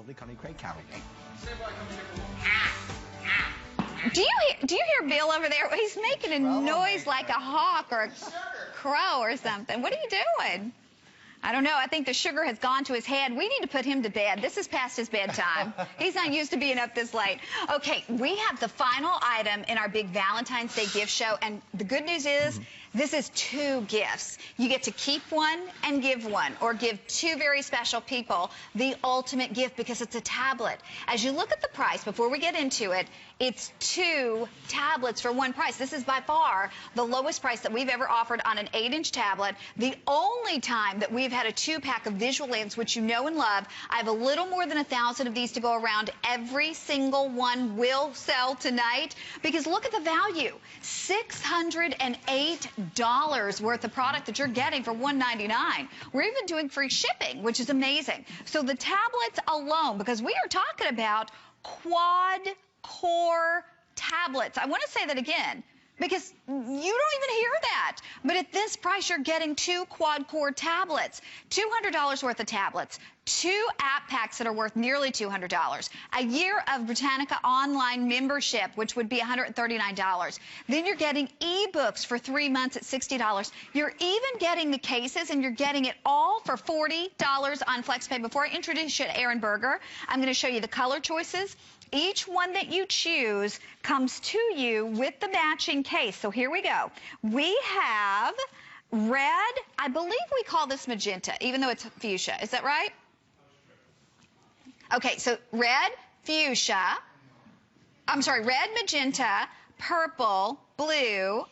lovely Connie Craig Carol. Do you hear Bill over there? He's making a noise like a hawk or a crow or something. What are you doing? I don't know. I think the sugar has gone to his head. We need to put him to bed. This is past his bedtime. He's not used to being up this late. Okay, we have the final item in our big Valentine's Day gift show, and the good news is this is 2 gifts. You get to keep one and give one, or give 2 very special people the ultimate gift because it's a tablet. As you look at the price, before we get into it, it's 2 tablets for one price. This is by far the lowest price that we've ever offered on an 8-inch tablet. The only time that we've had a 2-pack of visual lamps, which you know and love. I have a little more than 1,000 of these to go around. Every single one will sell tonight because look at the value. $608 worth of product that you're getting for $199. We're even doing free shipping, which is amazing. So the tablets alone, because we are talking about QuadCore tablets. I want to say that again, because you don't even hear that. But at this price, you're getting 2 QuadCore tablets, $200 worth of tablets, 2 app packs that are worth nearly $200, a year of Britannica online membership, which would be $139. Then you're getting ebooks for 3 months at $60. You're even getting the cases, and you're getting it all for $40 on FlexPay. Before I introduce you to Aaron Berger, I'm going to show you the color choices. Each one that you choose comes to you with the matching case. So here we go. We have red. I believe we call this magenta, even though it's fuchsia. Is that right? Okay, so red, fuchsia. I'm sorry, red, magenta, purple, blue,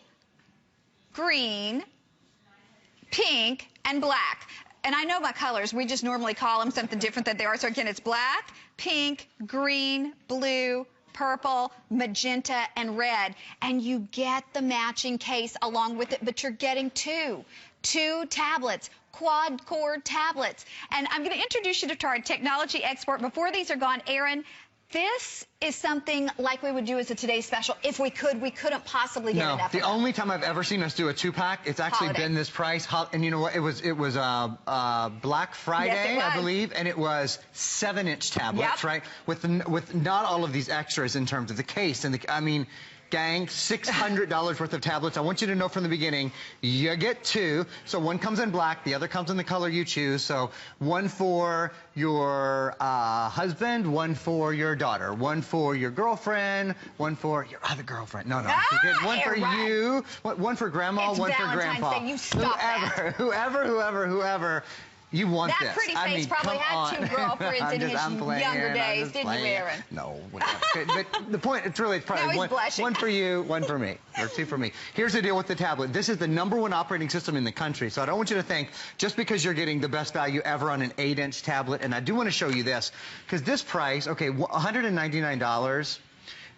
green, pink, and black. And I know my colors. We just normally call them something different than they are. So again, it's black, pink, green, blue, purple, magenta, and red. And you get the matching case along with it, but you're getting 2 tablets, QuadCore tablets. And I'm going to introduce you to our technology expert. Before these are gone, Aaron, this is something like we would do as a today's special. If we could, we couldn't possibly get enough of it. The only time I've ever seen us do a 2-pack, it's actually been this price. And you know what? It was Black Friday, yes, I believe, and it was 7-inch tablets, right? With not all of these extras in terms of the case and I mean. Gang, $600 worth of tablets. I want you to know from the beginning, you get 2. So one comes in black, the other comes in the color you choose. So one for your husband, one for your daughter, one for your girlfriend, one for your other girlfriend. No. One for you, one for grandma, one for grandpa. Day. You stop Whoever. You want that this. pretty face probably had 2 girlfriends in his younger days, didn't you, Aaron? No. But the point, it's probably one for you, one for me, or 2 for me. Here's the deal with the tablet. This is the #1 operating system in the country, so I don't want you to think just because you're getting the best value ever on an 8-inch tablet, and I do want to show you this, because this price, okay, $199,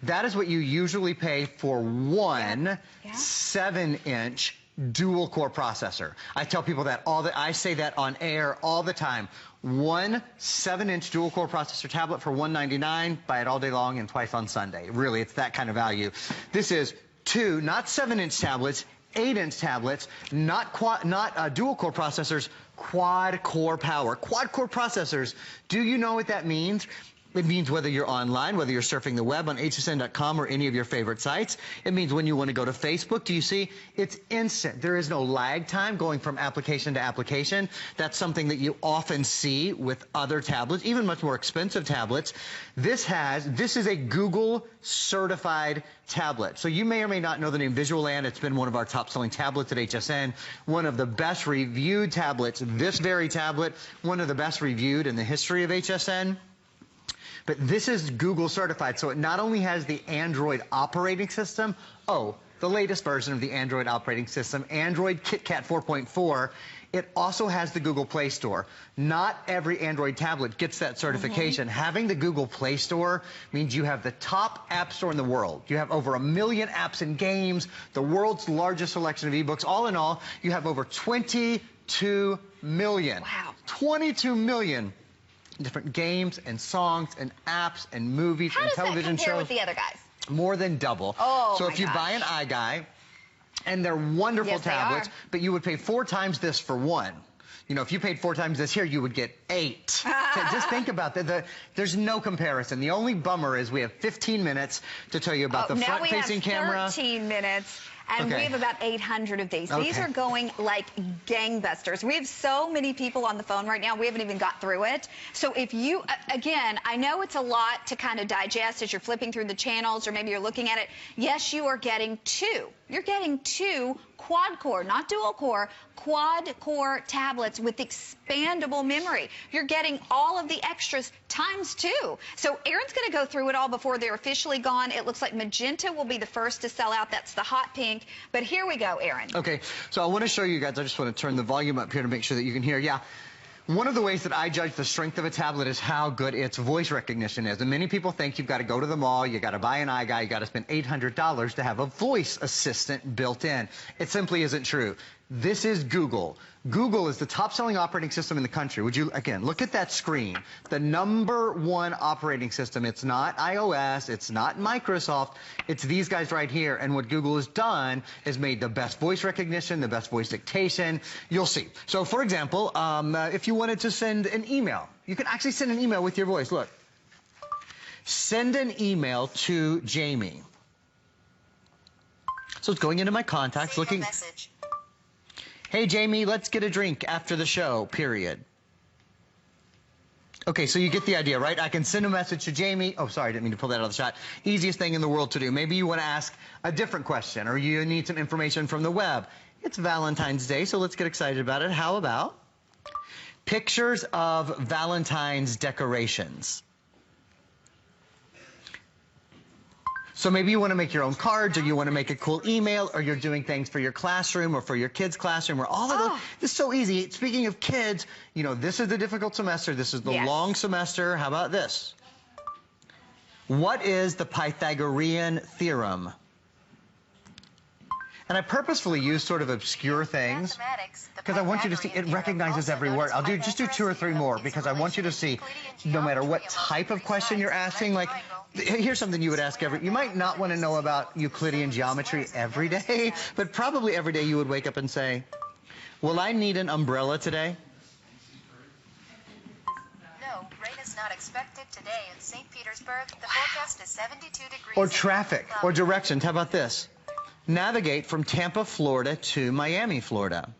that is what you usually pay for one 7-inch dual-core processor. I tell people that I say that on air all the time. One 7-inch dual-core processor tablet for $199. Buy it all day long and twice on Sunday. Really, it's that kind of value. This is 2, not 7-inch tablets, 8-inch tablets, not dual-core processors, quad-core power. Quad-core processors. Do you know what that means? It means whether you're online, whether you're surfing the web on hsn.com or any of your favorite sites. It means when you want to go to Facebook, do you see? It's instant. There is no lag time going from application to application. That's something that you often see with other tablets, even much more expensive tablets. This is a Google certified tablet. So you may or may not know the name VisualLand. It's been one of our top selling tablets at HSN. One of the best reviewed tablets. This very tablet, one of the best reviewed in the history of HSN. But this is Google certified, so it not only has the Android operating system, the latest version of the Android operating system, Android KitKat 4.4, it also has the Google Play Store. Not every Android tablet gets that certification. Having the Google Play Store means you have the top app store in the world. You have over 1 million apps and games, the world's largest selection of ebooks. All in all, you have over 22 million. Wow. 22 million. Different games and songs and apps and movies and television shows. How does that compare with the other guys? More than double. So if you buy an iGuy, and they're wonderful tablets, but you would pay 4 times this for one. You know, if you paid 4 times this here, you would get 8. So just think about that. There's no comparison. The only bummer is we have 15 minutes to tell you about the front-facing camera. Now we have 13 minutes. And we have about 800 of these. These are going like gangbusters. We have so many people on the phone right now, we haven't even got through it. So if you, again, I know it's a lot to kind of digest as you're flipping through the channels or maybe you're looking at it. Yes, you are getting 2. You're getting 2 quad-core, not dual-core, quad-core tablets with expandable memory. You're getting all of the extras times 2. So Aaron's going to go through it all before they're officially gone. It looks like magenta will be the first to sell out. That's the hot pink. But here we go, Aaron. Okay, so I want to show you guys. I just want to turn the volume up here to make sure that you can hear. Yeah. One of the ways that I judge the strength of a tablet is how good its voice recognition is. And many people think you've got to go to the mall, you got to buy an iGuy, you got to spend $800 to have a voice assistant built in. It simply isn't true. This is Google. Google is the top-selling operating system in the country. Would you, again, look at that screen. The #1 operating system. It's not iOS. It's not Microsoft. It's these guys right here. And what Google has done is made the best voice recognition, the best voice dictation. You'll see. So, for example, if you wanted to send an email, you can actually send an email with your voice. Look. Send an email to Jamie. So it's going into my contacts, looking... Message. Hey, Jamie, let's get a drink after the show, period. Okay, so you get the idea, right? I can send a message to Jamie. Oh, sorry, I didn't mean to pull that out of the shot. Easiest thing in the world to do. Maybe you want to ask a different question or you need some information from the web. It's Valentine's Day, so let's get excited about it. How about pictures of Valentine's decorations? So maybe you want to make your own cards, or you want to make a cool email, or you're doing things for your classroom or for your kids' classroom, or all of those. This is so easy. Speaking of kids, you know, this is the difficult semester. This is the long semester. How about this? What is the Pythagorean theorem? And I purposefully use sort of obscure things because I want you to see it recognizes every word. I'll just do 2 or 3 more because I want you to see no matter what type of question you're asking, like here's something you would ask you might not want to know about Euclidean geometry every day, but probably every day you would wake up and say, will I need an umbrella today? No, rain is not expected today in St. Petersburg. The forecast is 72 degrees. Or traffic or directions. How about this? Navigate from Tampa, Florida to Miami, Florida.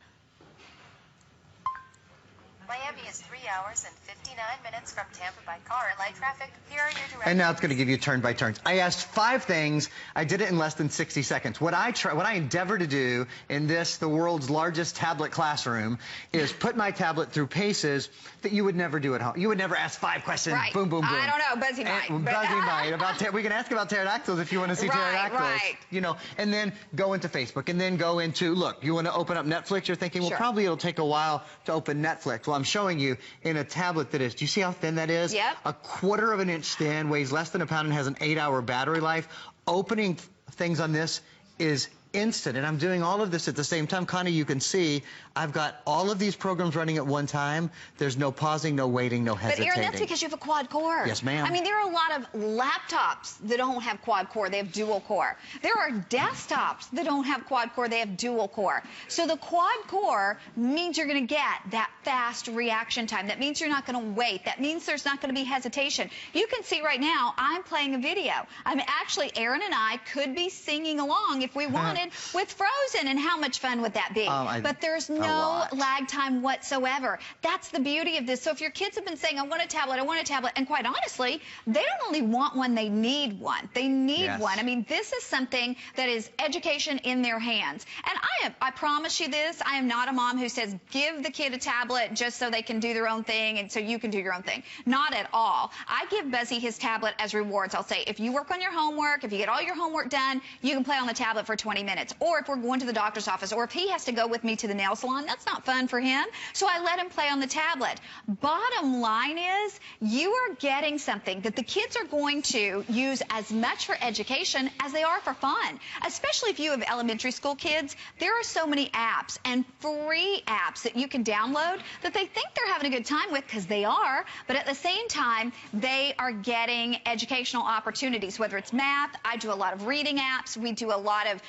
Miami is 3 hours and 59 minutes from Tampa by car and light traffic. Here are your directions. And now it's going to give you turn by turns. I asked 5 things. I did it in less than 60 seconds. What I endeavor to do in this, the world's largest tablet classroom, is put my tablet through paces that you would never do at home. You would never ask 5 questions. Right. Boom, boom, boom. I don't know. Buzzy might. Buzzy might. We can ask about pterodactyls if you want to see pterodactyls. Right. You know, and then go into Facebook, and then go into, look, you want to open up Netflix. You're thinking, well, probably it'll take a while to open Netflix. Well, I'm showing you in a tablet that is, do you see how thin that is? Yep. 1/4 of an inch thin, weighs less than a pound, and has an 8-hour battery life. Opening things on this is instant, and I'm doing all of this at the same time. Connie, you can see I've got all of these programs running at one time. There's no pausing, no waiting, no hesitating. But Aaron, that's because you have a quad core. Yes, ma'am. I mean, there are a lot of laptops that don't have quad core. They have dual core. There are desktops that don't have quad core. They have dual core. So the quad core means you're going to get that fast reaction time. That means you're not going to wait. That means there's not going to be hesitation. You can see right now I'm playing a video. I mean, actually, Aaron and I could be singing along if we wanted with Frozen, and how much fun would that be? But there's no lag time whatsoever. That's the beauty of this. So if your kids have been saying, I want a tablet, and quite honestly, they don't only want one, they need one. They need one. I mean, this is something that is education in their hands. And I promise you this, I am not a mom who says, give the kid a tablet just so they can do their own thing and so you can do your own thing. Not at all. I give Buzzy his tablet as rewards. I'll say, if you work on your homework, if you get all your homework done, you can play on the tablet for 20 minutes. Or if we're going to the doctor's office, or if he has to go with me to the nail salon, that's not fun for him. So I let him play on the tablet. Bottom line is, you are getting something that the kids are going to use as much for education as they are for fun. Especially if you have elementary school kids, there are so many apps and free apps that you can download that they think they're having a good time with, because they are, but at the same time, they are getting educational opportunities, whether it's math. I do a lot of reading apps. We do a lot of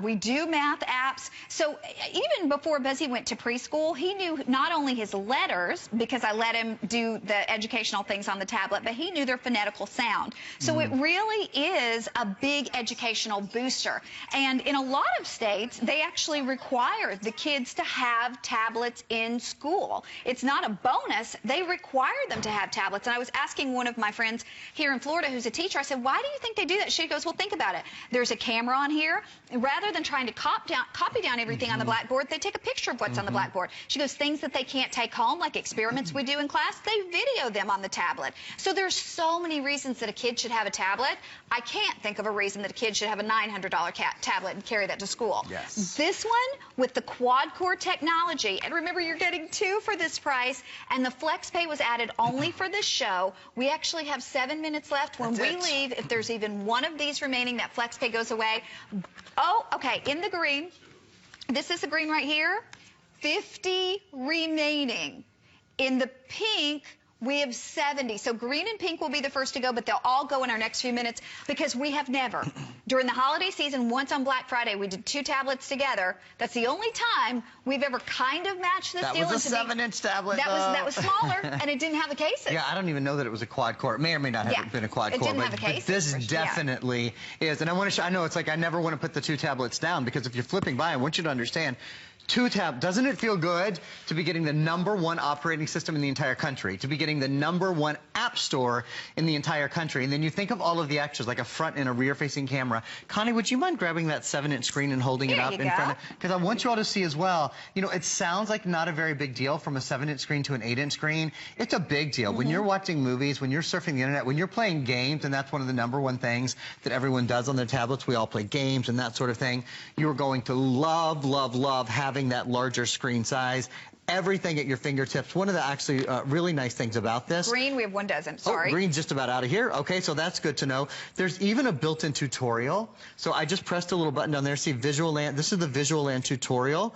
We do math apps. So even before Buzzy went to preschool, he knew not only his letters, because I let him do the educational things on the tablet, but he knew their phonetical sound. So it really is a big educational booster. And in a lot of states, they actually require the kids to have tablets in school. It's not a bonus. They require them to have tablets. And I was asking one of my friends here in Florida who's a teacher, I said, why do you think they do that? She goes, well, think about it. There's a camera on here. Rather than trying to copy down everything on the blackboard, they take a picture of what's on the blackboard. She goes, things that they can't take home, like experiments we do in class, they video them on the tablet. So there's so many reasons that a kid should have a tablet. I can't think of a reason that a kid should have a $900 tablet and carry that to school. Yes. This one with the quad-core technology, and remember, you're getting 2 for this price, and the FlexPay was added only for this show. We actually have 7 minutes left. When we leave, if there's even one of these remaining, that FlexPay goes away. Oh, okay, in the green, this is the green right here, 50 remaining. In the pink, we have 70. So green and pink will be the first to go, but they'll all go in our next few minutes because we have never, during the holiday season, once on Black Friday, we did 2 tablets together. That's the only time we've ever kind of matched this deal. That was a 7-inch tablet. That was smaller, and it didn't have the cases. Yeah, I don't even know that it was a quad core. It may or may not have been a quad core, but this definitely is. And I want to show, I know it's like I never want to put the 2 tablets down, because if you're flipping by, I want you to understand, 2 tab, doesn't it feel good to be getting the #1 operating system in the entire country, to be getting the #1 app store in the entire country? And then you think of all of the extras, like a front and a rear facing camera. Connie, would you mind grabbing that 7-inch screen and holding it up in front of, because I want you all to see as well, you know, it sounds like not a very big deal from a 7-inch screen to an 8-inch screen. It's a big deal. When you're watching movies, when you're surfing the internet, when you're playing games, and that's one of the #1 things that everyone does on their tablets, we all play games and that sort of thing, you're going to love, love, love having that larger screen size. Everything at your fingertips. One of the actually really nice things about this. Green, we have 1 dozen. Sorry. Oh, green's just about out of here. Okay, so that's good to know. There's even a built-in tutorial. So I just pressed a little button down there. See, Visual Land. This is the Visual Land tutorial.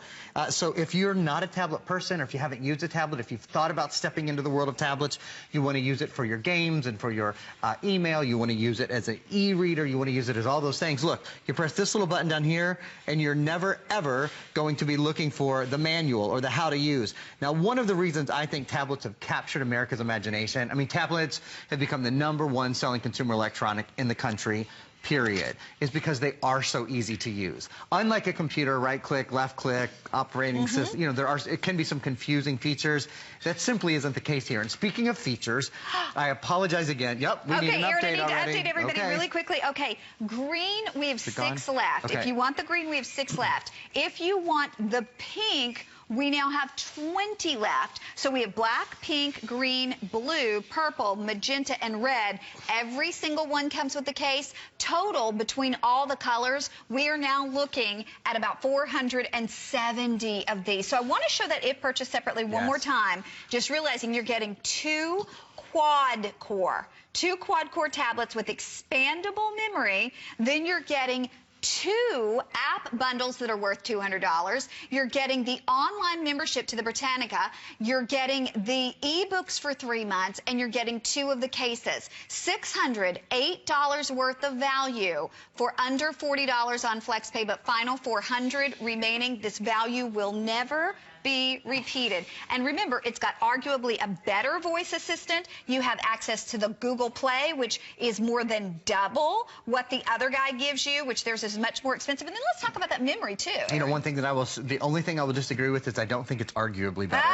So if you're not a tablet person, or if you haven't used a tablet, if you've thought about stepping into the world of tablets, you want to use it for your games and for your email, you want to use it as an e-reader, you want to use it as all those things. Look, you press this little button down here, and you're never, ever going to be looking for the manual or the how to use. Now, one of the reasons I think tablets have captured America's imagination, I mean, tablets have become the #1 selling consumer electronic in the country, period, is because they are so easy to use. Unlike a computer, right click, left click, operating system, you know, it can be some confusing features. That simply isn't the case here. And speaking of features, I apologize again. Yep, we need an update already. Okay, Aaron, I need to update everybody really quickly. Okay, green, we have 6 left. Okay. If you want the green, we have 6 left. If you want the pink, we now have 20 left. So we have black, pink, green, blue, purple, magenta, and red. Every single one comes with the case. Total, between all the colors, we are now looking at about 470 of these. So I want to show that if purchased separately one more time, just realizing you're getting 2 quad-core. 2 quad-core tablets with expandable memory. Then you're getting 2 app bundles that are worth $200. You're getting the online membership to the Britannica. You're getting the ebooks for 3 months, and you're getting 2 of the cases. $608 worth of value for under $40 on FlexPay, but final 400 remaining. This value will never be repeated. And remember, it's got arguably a better voice assistant. You have access to the Google Play, which is more than double what the other guy gives you, which theirs is much more expensive. And then let's talk about that memory, too. You know, one thing that the only thing I will disagree with is I don't think it's arguably better.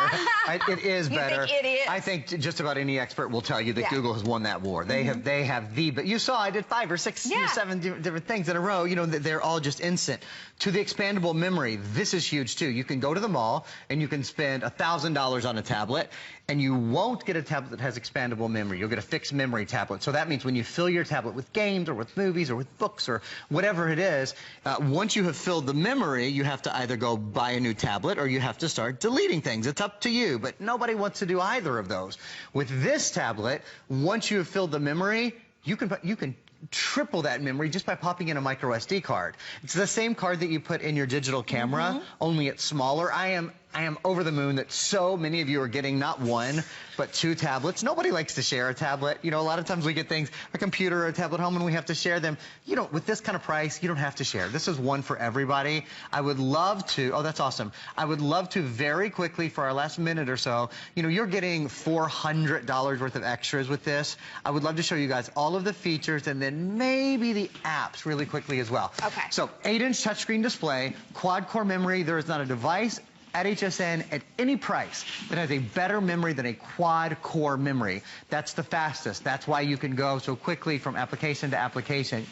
It is better. You think it is? I think just about any expert will tell you that Google has won that war. They have the, but you saw I did 5 or 6, 7 different things in a row. You know, they're all just instant. To the expandable memory, this is huge, too. You can go to the mall, and you can spend $1,000 on a tablet, and you won't get a tablet that has expandable memory. You'll get a fixed memory tablet. So that means when you fill your tablet with games or with movies or with books or whatever it is, once you have filled the memory, you have to either go buy a new tablet or you have to start deleting things. It's up to you, but nobody wants to do either of those. With this tablet, once you have filled the memory, you can triple that memory just by popping in a micro SD card. It's the same card that you put in your digital camera, only it's smaller. I am I am over the moon that so many of you are getting not one, but 2 tablets. Nobody likes to share a tablet. You know, a lot of times we get things, a computer or a tablet home, and we have to share them. You know, with this kind of price, you don't have to share. This is one for everybody. I would love to, oh, that's awesome. I would love to very quickly, for our last minute or so, you know, you're getting $400 worth of extras with this. I would love to show you guys all of the features and then maybe the apps really quickly as well. Okay. So 8-inch touchscreen display, quad-core memory. There is not a device at HSN at any price that has a better memory than a quad-core memory. That's the fastest. That's why you can go so quickly from application to application.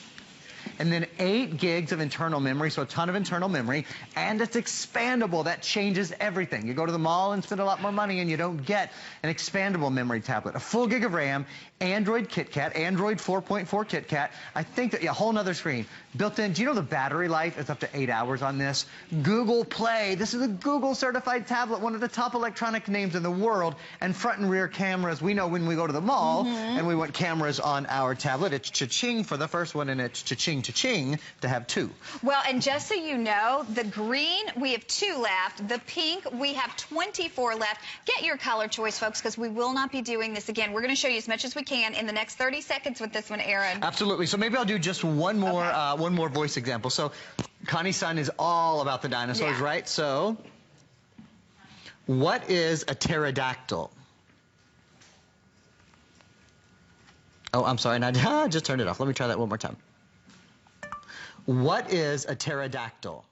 And then 8 gigs of internal memory, so a ton of internal memory, and it's expandable. That changes everything. You go to the mall and spend a lot more money and you don't get an expandable memory tablet. A full gig of RAM, Android KitKat, Android 4.4 KitKat. I think that, yeah, a whole nother screen. Built in, do you know the battery life is up to 8 hours on this? Google Play, this is a Google certified tablet, one of the top electronic names in the world, and front and rear cameras. We know when we go to the mall and we want cameras on our tablet, it's cha-ching for the first one and it's cha-ching cha-ching to have 2. Well, and just so you know, the green, we have 2 left. The pink, we have 24 left. Get your color choice, folks, because we will not be doing this again. We're going to show you as much as we can in the next 30 seconds with this one, Aaron. Absolutely. So maybe I'll do just one more, one more voice example. So Connie's son is all about the dinosaurs, right? So what is a pterodactyl? Oh, I'm sorry. I just turned it off. Let me try that one more time. What is a pterodactyl?